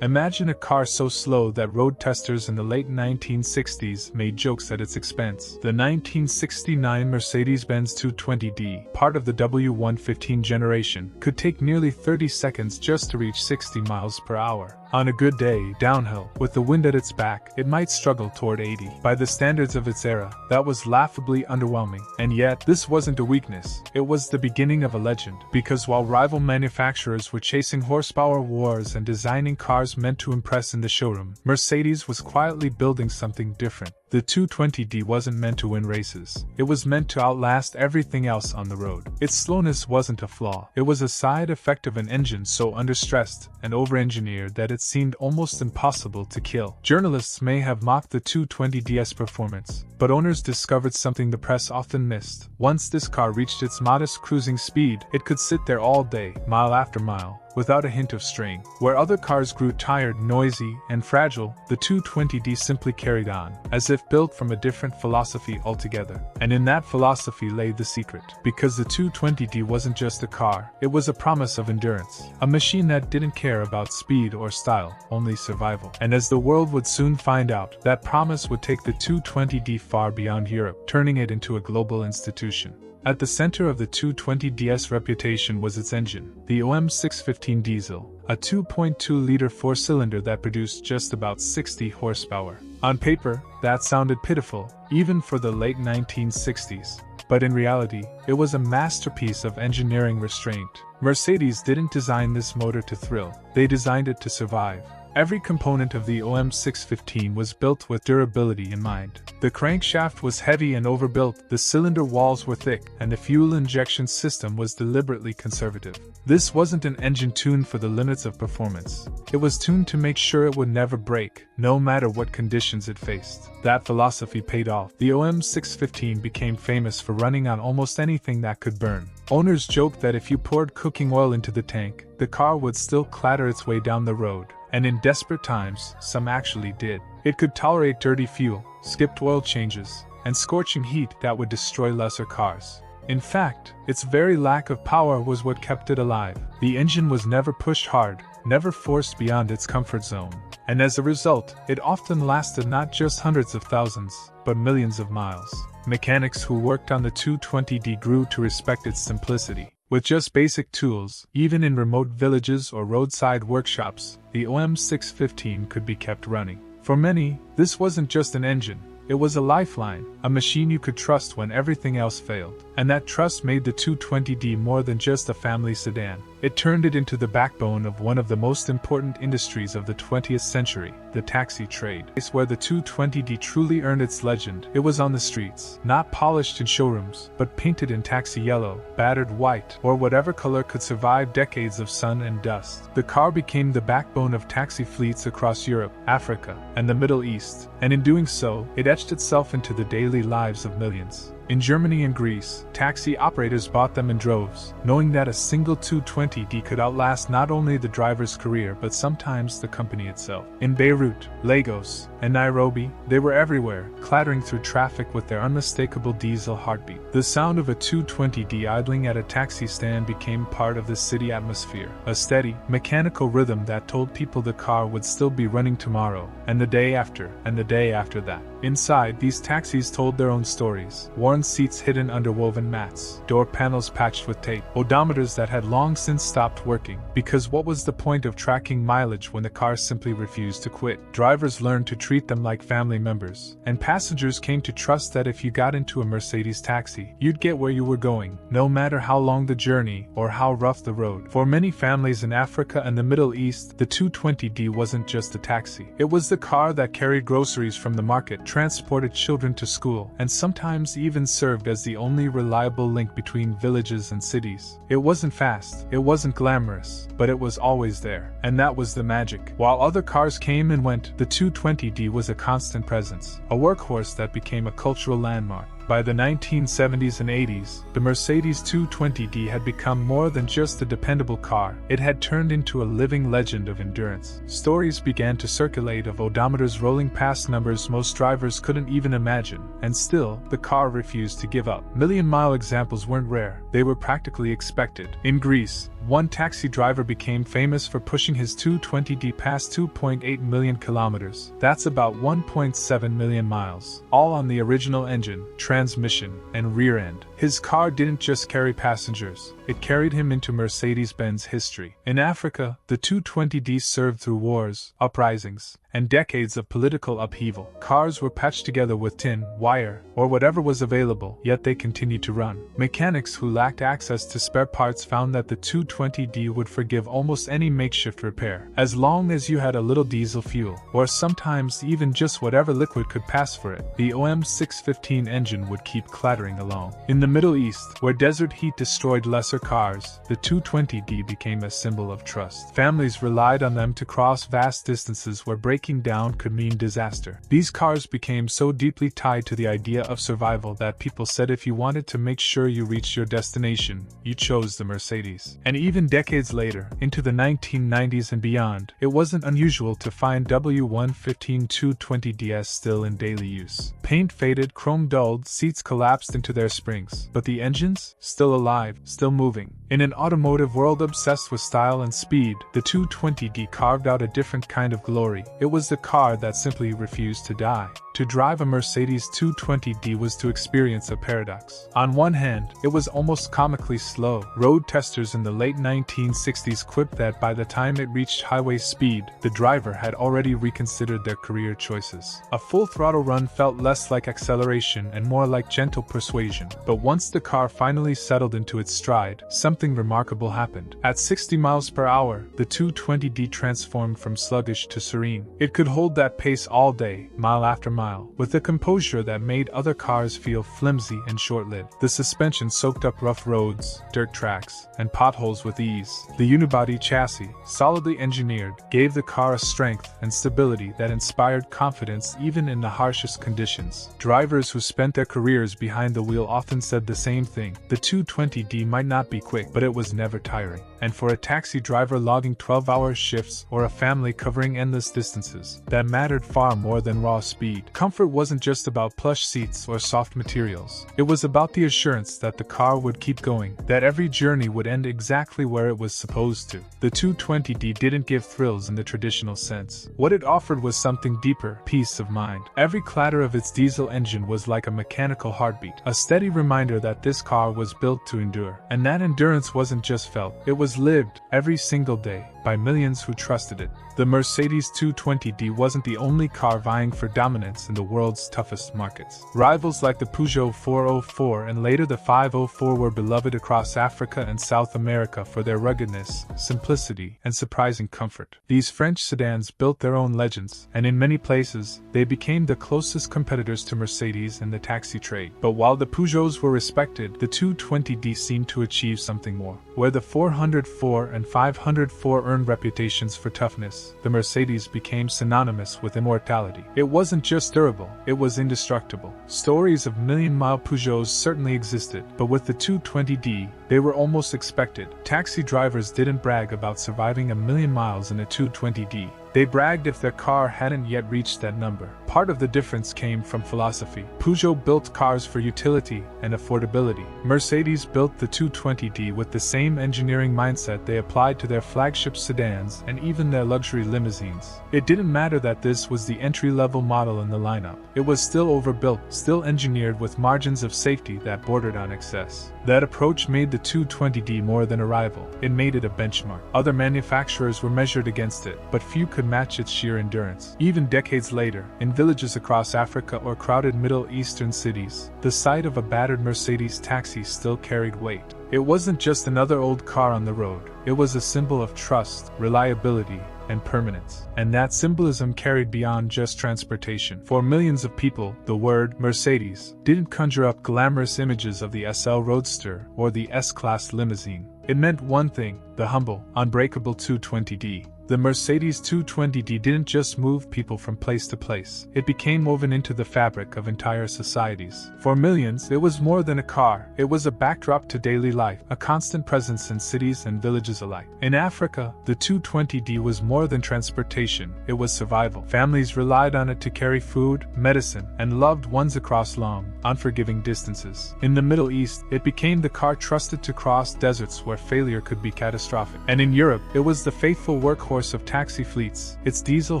Imagine a car so slow that road testers in the late 1960s made jokes at its expense. The 1969 Mercedes-Benz 220d, part of the W115 generation, could take nearly 30 seconds just to reach 60 miles per hour. On a good day, downhill, with the wind at its back, it might struggle toward 80. By the standards of its era, that was laughably underwhelming. And yet, this wasn't a weakness. It was the beginning of a legend. Because while rival manufacturers were chasing horsepower wars and designing cars meant to impress in the showroom, Mercedes was quietly building something different. The 220d wasn't meant to win races. It was meant to outlast everything else on the road. Its slowness wasn't a flaw. It was a side effect of an engine so understressed and over-engineered that it seemed almost impossible to kill. Journalists may have mocked the 220d's performance, but owners discovered something the press often missed. Once this car reached its modest cruising speed, it could sit there all day, mile after mile, without a hint of strain. Where other cars grew tired, noisy, and fragile, the 220d simply carried on, as if built from a different philosophy altogether. And in that philosophy lay the secret. Because the 220d wasn't just a car, it was a promise of endurance. A machine that didn't care about speed or style, only survival. And as the world would soon find out, that promise would take the 220d far beyond Europe, turning it into a global institution. At the center of the 220d's reputation was its engine, the OM615 diesel, a 2.2-liter four-cylinder that produced just about 60 horsepower. On paper, that sounded pitiful, even for the late 1960s. But in reality, it was a masterpiece of engineering restraint. Mercedes didn't design this motor to thrill, they designed it to survive. Every component of the OM615 was built with durability in mind. The crankshaft was heavy and overbuilt, the cylinder walls were thick, and the fuel injection system was deliberately conservative. This wasn't an engine tuned for the limits of performance. It was tuned to make sure it would never break, no matter what conditions it faced. That philosophy paid off. The OM615 became famous for running on almost anything that could burn. Owners joked that if you poured cooking oil into the tank, the car would still clatter its way down the road. And in desperate times, some actually did. It could tolerate dirty fuel, skipped oil changes, and scorching heat that would destroy lesser cars. In fact, its very lack of power was what kept it alive. The engine was never pushed hard, never forced beyond its comfort zone. And as a result, it often lasted not just hundreds of thousands, but millions of miles. Mechanics who worked on the 220d grew to respect its simplicity. With just basic tools, even in remote villages or roadside workshops, the OM615 could be kept running. For many, this wasn't just an engine, it was a lifeline, a machine you could trust when everything else failed. And that trust made the 220d more than just a family sedan. It turned it into the backbone of one of the most important industries of the 20th century, the taxi trade. It's where the 220d truly earned its legend. It was on the streets, not polished in showrooms, but painted in taxi yellow, battered white, or whatever color could survive decades of sun and dust. The car became the backbone of taxi fleets across Europe, Africa, and the Middle East, and in doing so, it etched itself into the daily lives of millions. In Germany and Greece, taxi operators bought them in droves, knowing that a single 220d could outlast not only the driver's career but sometimes the company itself. In Beirut, Lagos, and Nairobi, they were everywhere, clattering through traffic with their unmistakable diesel heartbeat. The sound of a 220d idling at a taxi stand became part of the city atmosphere, a steady, mechanical rhythm that told people the car would still be running tomorrow, and the day after, and the day after that. Inside, these taxis told their own stories. Worn seats hidden under woven mats, door panels patched with tape, odometers that had long since stopped working, because what was the point of tracking mileage when the car simply refused to quit? Drivers learned to treat them like family members, and passengers came to trust that if you got into a Mercedes taxi, you'd get where you were going, no matter how long the journey or how rough the road. For many families in Africa and the Middle East, the 220d wasn't just a taxi. It was the car that carried groceries from the market, transported children to school, and sometimes even served as the only reliable link between villages and cities. It wasn't fast, it wasn't glamorous, but it was always there. And that was the magic. While other cars came and went, the 220d was a constant presence, a workhorse that became a cultural landmark. By the 1970s and 80s, the Mercedes 220d had become more than just a dependable car. It had turned into a living legend of endurance. Stories began to circulate of odometers rolling past numbers most drivers couldn't even imagine, and still, the car refused to give up. Million-mile examples weren't rare, they were practically expected. In Greece, one taxi driver became famous for pushing his 220d past 2.8 million kilometers. That's about 1.7 million miles, all on the original engine, transmission, and rear end. His car didn't just carry passengers, it carried him into Mercedes-Benz history. In Africa, the 220d served through wars, uprisings, and decades of political upheaval. Cars were patched together with tin, wire, or whatever was available, yet they continued to run. Mechanics who lacked access to spare parts found that the 220d would forgive almost any makeshift repair, as long as you had a little diesel fuel, or sometimes even just whatever liquid could pass for it. The OM 615 engine would keep clattering along. In the Middle East, where desert heat destroyed lesser cars, the 220d became a symbol of trust. Families relied on them to cross vast distances where breaking down could mean disaster. These cars became so deeply tied to the idea of survival that people said if you wanted to make sure you reached your destination, you chose the Mercedes. And even decades later, into the 1990s and beyond, it wasn't unusual to find W115 220ds still in daily use. Paint faded, chrome dulled, seats collapsed into their springs, but the engines? Still alive, still moving. In an automotive world obsessed with style and speed, the 220d carved out a different kind of glory. It was the car that simply refused to die. To drive a Mercedes 220d was to experience a paradox. On one hand, it was almost comically slow. Road testers in the late 1960s quipped that by the time it reached highway speed, the driver had already reconsidered their career choices. A full throttle run felt less like acceleration and more like gentle persuasion. But once the car finally settled into its stride, something remarkable happened. At 60 miles per hour, the 220d transformed from sluggish to serene. It could hold that pace all day, mile after mile, with a composure that made other cars feel flimsy and short-lived. The suspension soaked up rough roads, dirt tracks, and potholes with ease. The unibody chassis, solidly engineered, gave the car a strength and stability that inspired confidence even in the harshest conditions. Drivers who spent their careers behind the wheel often said the same thing. The 220d might not be quick, but it was never tiring. And for a taxi driver logging 12-hour shifts or a family covering endless distances, that mattered far more than raw speed. Comfort wasn't just about plush seats or soft materials. It was about the assurance that the car would keep going, that every journey would end exactly where it was supposed to. The 220d didn't give thrills in the traditional sense. What it offered was something deeper, peace of mind. Every clatter of its diesel engine was like a mechanical heartbeat, a steady reminder that this car was built to endure. And that endurance wasn't just felt, it was lived, every single day, by millions who trusted it. The Mercedes 220d wasn't the only car vying for dominance in the world's toughest markets. Rivals like the Peugeot 404 and later the 504 were beloved across Africa and South America for their ruggedness, simplicity, and surprising comfort. These French sedans built their own legends, and in many places, they became the closest competitors to Mercedes in the taxi trade. But while the Peugeots were respected, the 220d seemed to achieve something more. Where the 404 and 504 earned reputations for toughness, the Mercedes became synonymous with immortality. It wasn't just durable, it was indestructible. Stories of million-mile Peugeots certainly existed, but with the 220d, they were almost expected. Taxi drivers didn't brag about surviving 1,000,000 miles in a 220d. They bragged if their car hadn't yet reached that number. Part of the difference came from philosophy. Peugeot built cars for utility and affordability. Mercedes built the 220d with the same engineering mindset they applied to their flagship sedans and even their luxury limousines. It didn't matter that this was the entry-level model in the lineup. It was still overbuilt, still engineered with margins of safety that bordered on excess. That approach made the 220d more than a rival. It made it a benchmark. Other manufacturers were measured against it, but few could match its sheer endurance. Even decades later, in villages across Africa or crowded Middle Eastern cities, the sight of a battered Mercedes taxi still carried weight. It wasn't just another old car on the road. It was a symbol of trust, reliability, and permanence. And that symbolism carried beyond just transportation. For millions of people, the word Mercedes didn't conjure up glamorous images of the SL Roadster or the S-Class limousine. It meant one thing: the humble, unbreakable 220d. The Mercedes 220d didn't just move people from place to place, it became woven into the fabric of entire societies. For millions, it was more than a car, it was a backdrop to daily life, a constant presence in cities and villages alike. In Africa, the 220d was more than transportation, it was survival. Families relied on it to carry food, medicine, and loved ones across long, unforgiving distances. In the Middle East, it became the car trusted to cross deserts where failure could be catastrophic. And in Europe, it was the faithful workhorse of taxi fleets, its diesel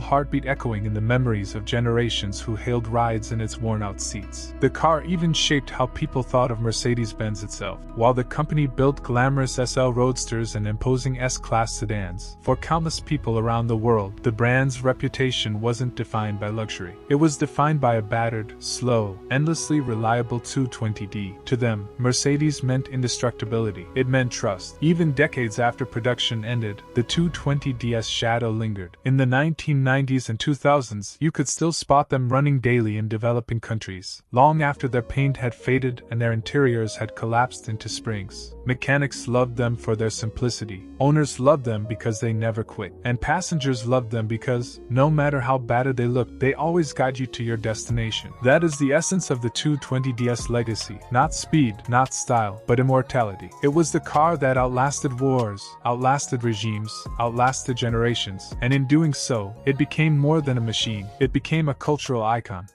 heartbeat echoing in the memories of generations who hailed rides in its worn-out seats. The car even shaped how people thought of Mercedes-Benz itself. While the company built glamorous SL roadsters and imposing S-Class sedans, for countless people around the world, the brand's reputation wasn't defined by luxury. It was defined by a battered, slow, endlessly reliable 220d. To them, Mercedes meant indestructibility. It meant trust. Even decades after production ended, the 220d's shadow lingered. In the 1990s and 2000s, you could still spot them running daily in developing countries, long after their paint had faded and their interiors had collapsed into springs. Mechanics loved them for their simplicity. Owners loved them because they never quit. And passengers loved them because, no matter how battered they looked, they always guide you to your destination. That is the essence of the 220d's legacy. Not speed, not style, but immortality. It was the car that outlasted wars, outlasted regimes, outlasted generations, and in doing so, it became more than a machine. It became a cultural icon.